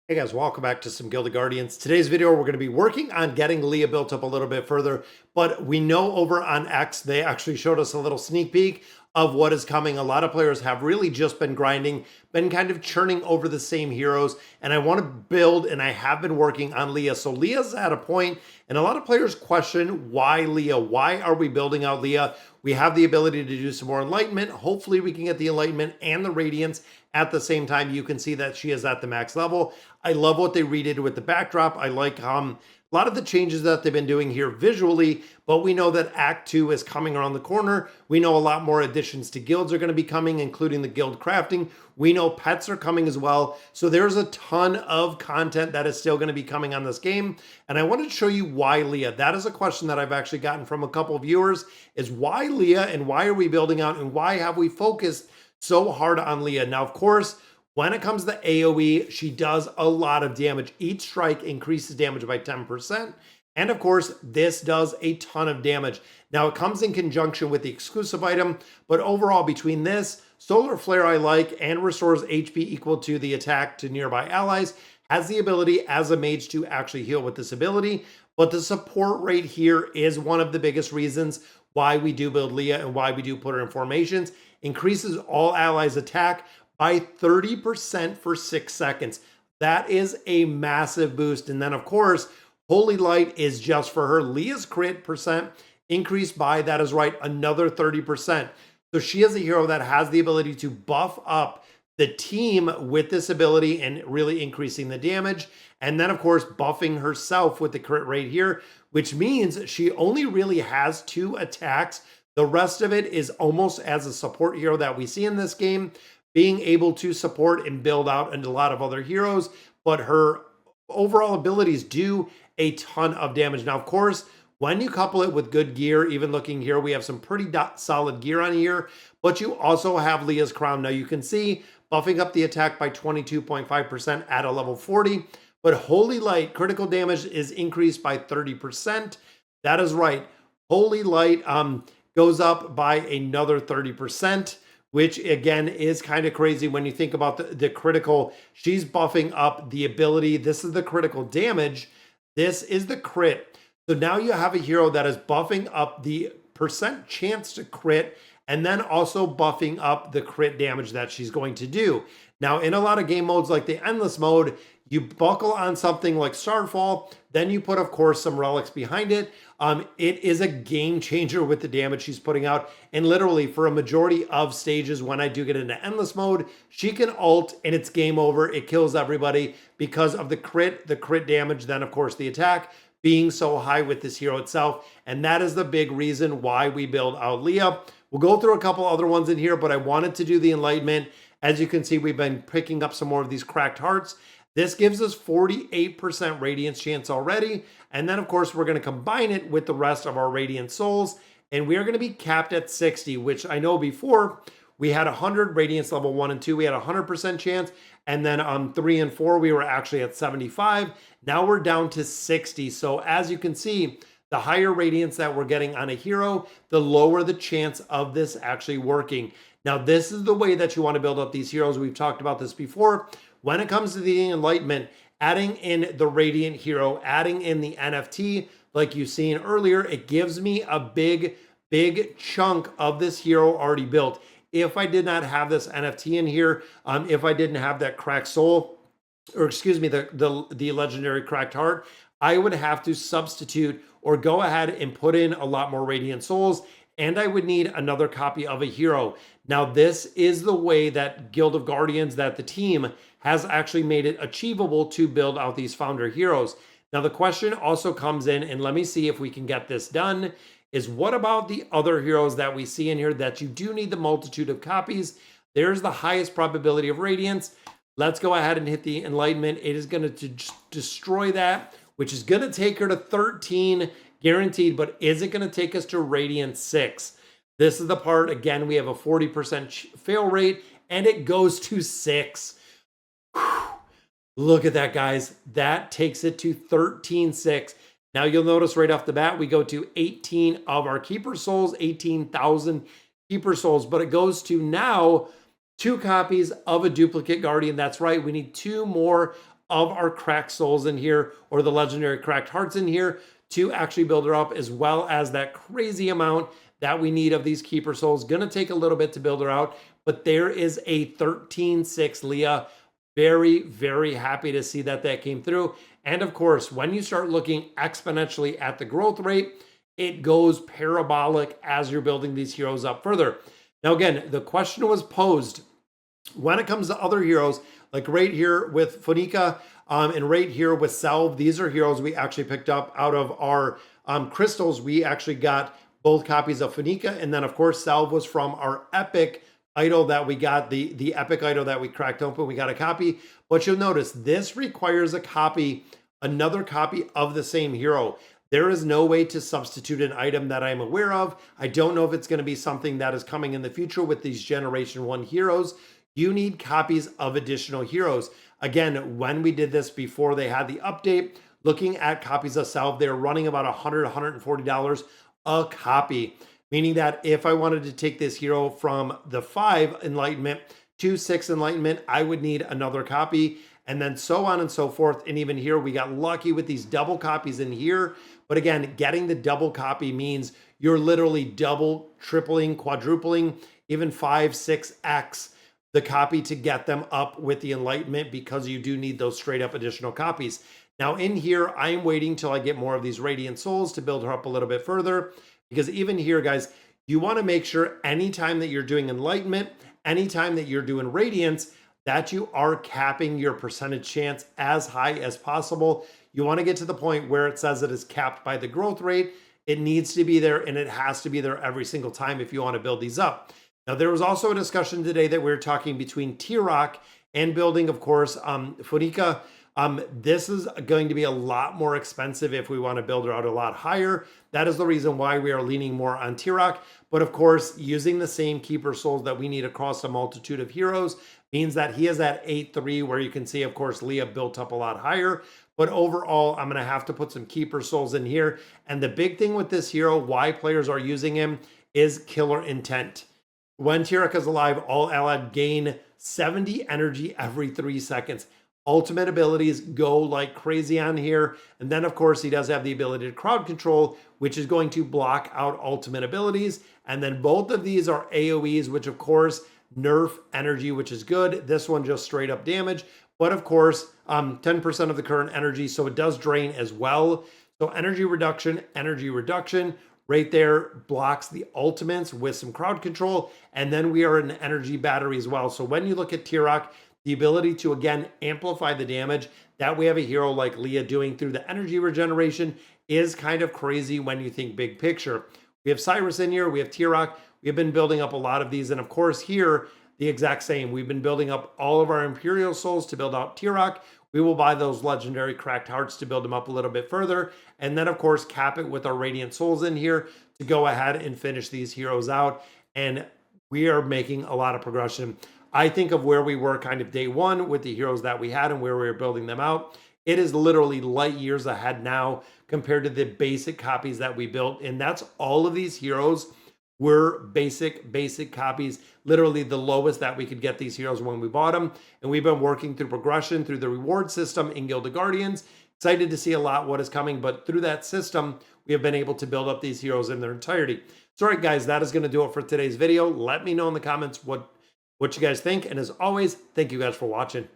Hey guys, welcome back to some Gilded Guardians. Today's video, we're going to be working on getting Leah built up a little bit further, but we know over on X, they actually showed us a little sneak peek of what is coming. A lot of players have really just been grinding, been kind of churning over the same heroes, and I want to build, and I have been working on Leah. So Leah's at a point, and a lot of players question, why Leah? Why are we building out Leah? We have the ability to do some more enlightenment. Hopefully we can get the enlightenment and the radiance at the same time. You can see that she is at the max level. I love what they redid with the backdrop. I like a lot of the changes that they've been doing here visually, but we know that Act 2 is coming around the corner. We know a lot more additions to guilds are going to be coming, including the guild crafting. We know pets are coming as well. So there's a ton of content that is still going to be coming on this game. And I wanted to show you why Leah. That is a question that I've actually gotten from a couple of viewers, is why Leah and why are we building out and why have we focused so hard on Leah? Now, of course, when it comes to AoE, she does a lot of damage. Each strike increases damage by 10%. And of course, this does a ton of damage. Now, it comes in conjunction with the exclusive item, but overall, between this, Solar Flare I like, and restores HP equal to the attack to nearby allies, has the ability as a mage to actually heal with this ability. But the support rate here is one of the biggest reasons why we do build Leah and why we do put her in formations. Increases all allies' attack by 30% for 6 seconds. That is a massive boost. And then, of course, Holy Light is just for her. Leah's crit percent increased by, that is right, another 30%. So she is a hero that has the ability to buff up the team with this ability and really increasing the damage. And then, of course, buffing herself with the crit rate here, which means she only really has 2 attacks. The rest of it is almost as a support hero that we see in this game, being able to support and build out into a lot of other heroes, but her overall abilities do a ton of damage. Now, of course, when you couple it with good gear, even looking here, we have some pretty solid gear on here, but you also have Leah's Crown. Now, you can see buffing up the attack by 22.5% at a level 40, but Holy Light critical damage is increased by 30%. That is right. Holy Light goes up by another 30%. Which again is kind of crazy when you think about the critical. She's buffing up the ability. This is the critical damage. This is the crit. So now you have a hero that is buffing up the percent chance to crit and then also buffing up the crit damage that she's going to do. Now, in a lot of game modes like the Endless mode, you buckle on something like Starfall, then you put, of course, some relics behind it. It is a game changer with the damage she's putting out. And literally, for a majority of stages, when I do get into Endless mode, she can ult and it's game over. It kills everybody because of the crit damage, then, of course, the attack being so high with this hero itself. And that is the big reason why we build out Leah. We'll go through a couple other ones in here, but I wanted to do the Enlightenment. As you can see, we've been picking up some more of these cracked hearts. This gives us 48% radiance chance already. And then, of course, we're going to combine it with the rest of our radiant souls. And we are going to be capped at 60, which I know before we had 100 radiance level 1 and 2. We had a 100% chance. And then on 3 and 4, we were actually at 75. Now we're down to 60. So as you can see, the higher radiance that we're getting on a hero, the lower the chance of this actually working. Now, this is the way that you want to build up these heroes. We've talked about this before. When it comes to the Enlightenment, adding in the Radiant hero, adding in the NFT, like you've seen earlier, it gives me a big chunk of this hero already built. If I did not have this NFT in here, if I didn't have that cracked soul, or excuse me, the legendary cracked heart, I would have to substitute or go ahead and put in a lot more Radiant souls, and I would need another copy of a hero. Now, this is the way that Guild of Guardians, that the team has actually made it achievable to build out these founder heroes. Now, the question also comes in, and let me see if we can get this done, is what about the other heroes that we see in here that you do need the multitude of copies? There's the highest probability of radiance. Let's go ahead and hit the Enlightenment. It is going to destroy that, which is going to take her to 13 guaranteed, but is it going to take us to Radiant 6? This is the part, again, we have a 40% fail rate, and it goes to 6. Whew. Look at that, guys. That takes it to 13.6. Now, you'll notice right off the bat, we go to 18 of our Keeper Souls, 18,000 Keeper Souls, but it goes to now 2 copies of a duplicate Guardian. That's right, we need 2 more of our cracked souls in here, or the legendary cracked hearts in here, to actually build her up, as well as that crazy amount that we need of these keeper souls. Gonna take a little bit to build her out, but there is a 13.6 Leah. Very, very happy to see that that came through. And of course, when you start looking exponentially at the growth rate, it goes parabolic as you're building these heroes up further. Now, again, the question was posed when it comes to other heroes, like right here with Funika, and right here with Salve. These are heroes we actually picked up out of our crystals. We actually got both copies of Funika, and then of course Salve was from our epic idol that we got, the epic idol that we cracked open. We got a copy, but you'll notice this requires a copy, another copy of the same hero. There is no way to substitute an item that I'm aware of. I don't know if it's going to be something that is coming in the future with these Generation 1 heroes. You need copies of additional heroes. Again, when we did this before they had the update, looking at copies of Salve, they're running about $100, $140 a copy. Meaning that if I wanted to take this hero from the 5 Enlightenment to 6 Enlightenment, I would need another copy, and then so on and so forth. And even here, we got lucky with these double copies in here. But again, getting the double copy means you're literally double, tripling, quadrupling, even 5, 6x the copy to get them up with the Enlightenment, because you do need those straight up additional copies. Now in here, I'm waiting till I get more of these Radiant Souls to build her up a little bit further. Because even here, guys, you want to make sure anytime that you're doing Enlightenment, anytime that you're doing Radiance, that you are capping your percentage chance as high as possible. You want to get to the point where it says it is capped by the growth rate. It needs to be there, and it has to be there every single time if you want to build these up. Now, there was also a discussion today that we were talking between T-Rock and building, of course, Funika. This is going to be a lot more expensive if we want to build her out a lot higher. That is the reason why we are leaning more on T-Rock. But of course, using the same keeper souls that we need across a multitude of heroes means that he is at 8.3, where you can see, of course, Leah built up a lot higher. But overall, I'm going to have to put some keeper souls in here. And the big thing with this hero, why players are using him, is killer intent. When T-Rock is alive, all allied gain 70 energy every 3 seconds. Ultimate abilities go like crazy on here. And then, of course, he does have the ability to crowd control, which is going to block out ultimate abilities. And then both of these are AoEs, which, of course, nerf energy, which is good. This one just straight up damage. But, of course, 10% of the current energy, so it does drain as well. So energy reduction right there blocks the ultimates with some crowd control. And then we are an energy battery as well. So when you look at T-Rock, the ability to, again, amplify the damage that we have a hero like Leah doing through the energy regeneration is kind of crazy when you think big picture. We have Cyrus in here. We have T-Rock. We have been building up a lot of these. And of course here, the exact same. We've been building up all of our Imperial Souls to build out T-Rock. We will buy those legendary cracked hearts to build them up a little bit further. And then, of course, cap it with our Radiant Souls in here to go ahead and finish these heroes out. And we are making a lot of progression. I think of where we were kind of day one with the heroes that we had and where we were building them out. It is literally light years ahead now compared to the basic copies that we built. And that's all of these heroes were basic copies, literally the lowest that we could get these heroes when we bought them. And we've been working through progression through the reward system in Guild of Guardians. Excited to see a lot what is coming, but through that system, we have been able to build up these heroes in their entirety. So, all right, guys, that is going to do it for today's video. Let me know in the comments what you guys think. And as always, thank you guys for watching.